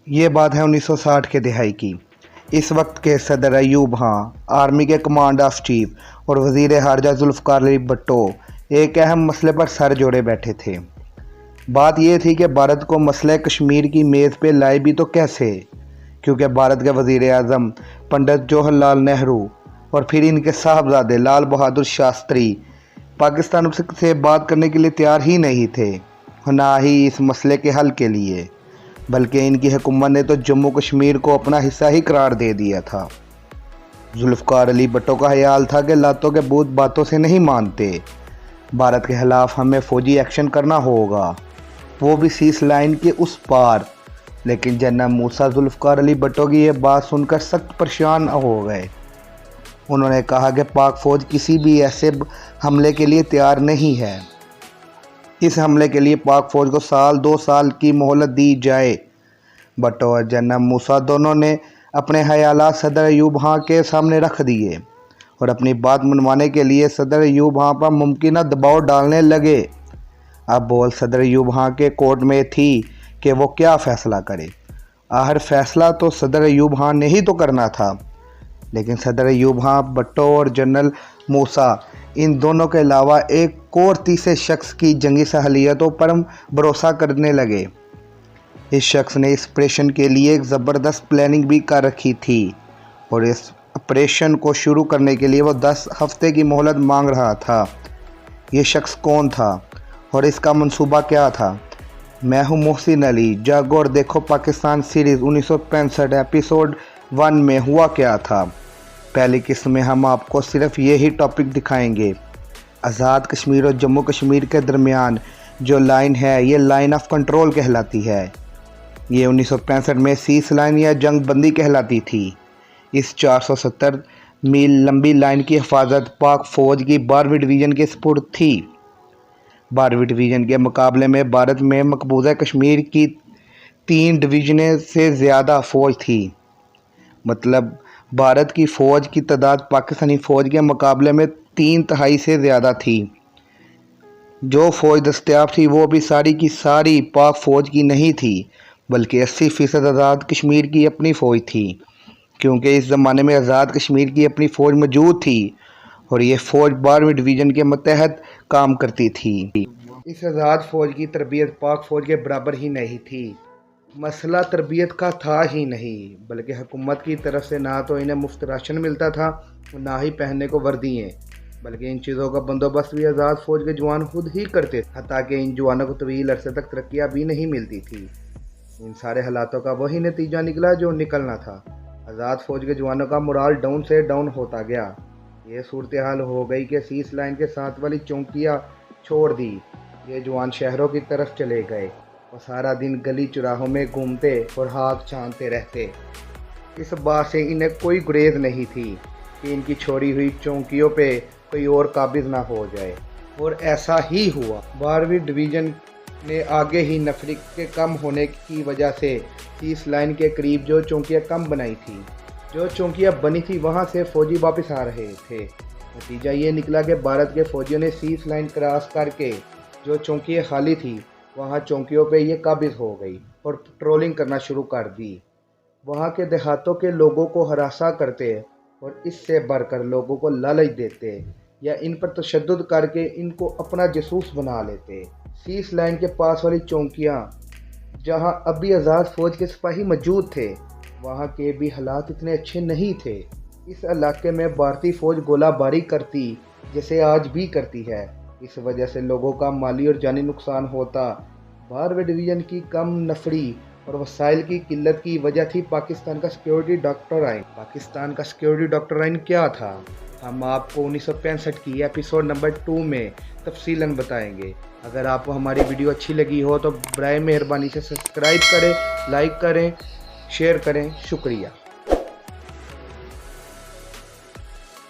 ये बात है 1960 के दहाई की। इस वक्त के सदर अयूब खान, आर्मी के कमांडर ऑफ चीफ और वज़ीर खारजा जुल्फ़िकार अली भुट्टो एक अहम मसले पर सर जोड़े बैठे थे। बात यह थी कि भारत को मसले कश्मीर की मेज़ पे लाए भी तो कैसे, क्योंकि भारत के वज़ीर आज़म पंडित जवाहरलाल नेहरू और फिर इनके साहबजादे लाल बहादुर शास्त्री पाकिस्तान से बात करने के लिए तैयार ही नहीं थे, ना ही इस मसले के हल के लिए, बल्कि इनकी हुकूमत ने तो जम्मू कश्मीर को अपना हिस्सा ही करार दे दिया था। जुल्फ़िकार अली भुट्टो का ख्याल था कि लातों के भूत बातों से नहीं मानते, भारत के खिलाफ हमें फ़ौजी एक्शन करना होगा, वो भी सीज लाइन के उस पार। लेकिन जनरल मूसा जुल्फ़िकार अली भुट्टो की ये बात सुनकर सख्त परेशान हो गए। उन्होंने कहा कि पाक फ़ौज किसी भी ऐसे हमले के लिए तैयार नहीं है। इस हमले के लिए पाक फ़ौज को साल 2 साल की मोहलत दी जाए। भुट्टो और जनरल मूसा दोनों ने अपने ख्यालात सदर अयूब खान के सामने रख दिए और अपनी बात मनवाने के लिए सदर अयूब खान पर मुमकिन दबाव डालने लगे। अब बोल सदर अयूब खान के कोर्ट में थी कि वो क्या फ़ैसला करे। आखिर फ़ैसला तो सदर अयूब खान ने ही तो करना था, लेकिन सदर अयूब खान, भुट्टो और जनरल मूसा इन दोनों के अलावा एक और तीसरे शख्स की जंगी सलाहियतों पर भरोसा करने लगे। इस शख्स ने इस ऑपरेशन के लिए एक ज़बरदस्त प्लानिंग भी कर रखी थी और इस ऑपरेशन को शुरू करने के लिए वो 10 हफ्ते की मोहलत मांग रहा था। ये शख्स कौन था और इसका मंसूबा क्या था? मैं हूँ मोहसिन अली। जागो और देखो पाकिस्तान सीरीज़ 1965 एपिसोड 1 में हुआ क्या था। पहली किस्त में हम आपको सिर्फ यही टॉपिक दिखाएंगे। आज़ाद कश्मीर और जम्मू कश्मीर के दरमियान जो लाइन है, ये लाइन ऑफ कंट्रोल कहलाती है। ये 1965 में सीज लाइन या जंग बंदी कहलाती थी। इस 470 मील लंबी लाइन की हिफाजत पाक फ़ौज की 12वीं डिवीज़न के सपुर्द थी। 12वीं डिवीज़न के मुकाबले में भारत में मकबूजा कश्मीर की 3 डिवीज़नें से ज़्यादा फ़ौज थी। मतलब भारत की फ़ौज की तादाद पाकिस्तानी फ़ौज के मुकाबले में 3/3 से ज़्यादा थी। जो फ़ौज दस्तयाब थी वो भी सारी की सारी पाक फ़ौज की नहीं थी, बल्कि 80% आज़ाद कश्मीर की अपनी फ़ौज थी, क्योंकि इस ज़माने में आज़ाद कश्मीर की अपनी फ़ौज मौजूद थी और ये फ़ौज 12वीं डिवीज़न के मतहत काम करती थी। इस आज़ाद फ़ौज की तरबियत पाक फ़ौज के बराबर ही नहीं थी। मसला तरबियत का था ही नहीं, बल्कि हुकूमत की तरफ से ना तो इन्हें मुफ्त राशन मिलता था, ना ही पहनने को वर्दियाँ, बल्कि इन चीज़ों का बंदोबस्त भी आज़ाद फ़ौज के जवान खुद ही करते थे। हत्ता कि इन जवानों को तवील अरसे तक तरक्कियाँ भी नहीं मिलती थी। इन सारे हालातों का वही नतीजा निकला जो निकलना था। आज़ाद फ़ौज के जवानों का मोराल डाउन से डाउन होता गया। ये सूरत हाल हो गई कि सीज लाइन के साथ वाली चौकियाँ छोड़ दी। ये जवान शहरों की तरफ चले गए और सारा दिन गली चौराहों में घूमते और हाथ छानते रहते। इस बात से इन्हें कोई गुरेज नहीं थी कि इनकी छोड़ी हुई चौकियों पे कोई और काबिज ना हो जाए, और ऐसा ही हुआ। 12वीं डिवीज़न ने आगे ही नफरी के कम होने की वजह से सीज लाइन के करीब जो चौकियाँ कम बनाई थी, जो चौकियाँ बनी थी वहाँ से फ़ौजी वापस आ रहे थे। नतीजा ये निकला कि भारत के फ़ौजियों ने सीज लाइन क्रॉस करके जो चौकियाँ खाली थी वहाँ चौकियों पे ये काबिज हो गई और पेट्रोलिंग करना शुरू कर दी। वहाँ के देहातों के लोगों को हरासा करते और इससे बढ़कर लोगों को लालच देते या इन पर तशद्दुद करके इनको अपना जासूस बना लेते। सीज लाइन के पास वाली चौकियाँ जहाँ अभी आज़ाद फ़ौज के सिपाही मौजूद थे, वहाँ के भी हालात इतने अच्छे नहीं थे। इस इलाके में भारतीय फ़ौज गोलाबारी करती जैसे आज भी करती है। इस वजह से लोगों का माली और जानी नुकसान होता। 12वीं डिवीज़न की कम नफरी और वसाइल की किल्लत की वजह थी पाकिस्तान का सिक्योरिटी डॉक्ट्राइन। पाकिस्तान का सिक्योरिटी डॉक्ट्राइन क्या था, हम आपको 1965 की एपिसोड नंबर 2 में तफसीलन बताएंगे। अगर आपको हमारी वीडियो अच्छी लगी हो तो बराए मेहरबानी से सब्सक्राइब करें, लाइक करें, शेयर करें। शुक्रिया।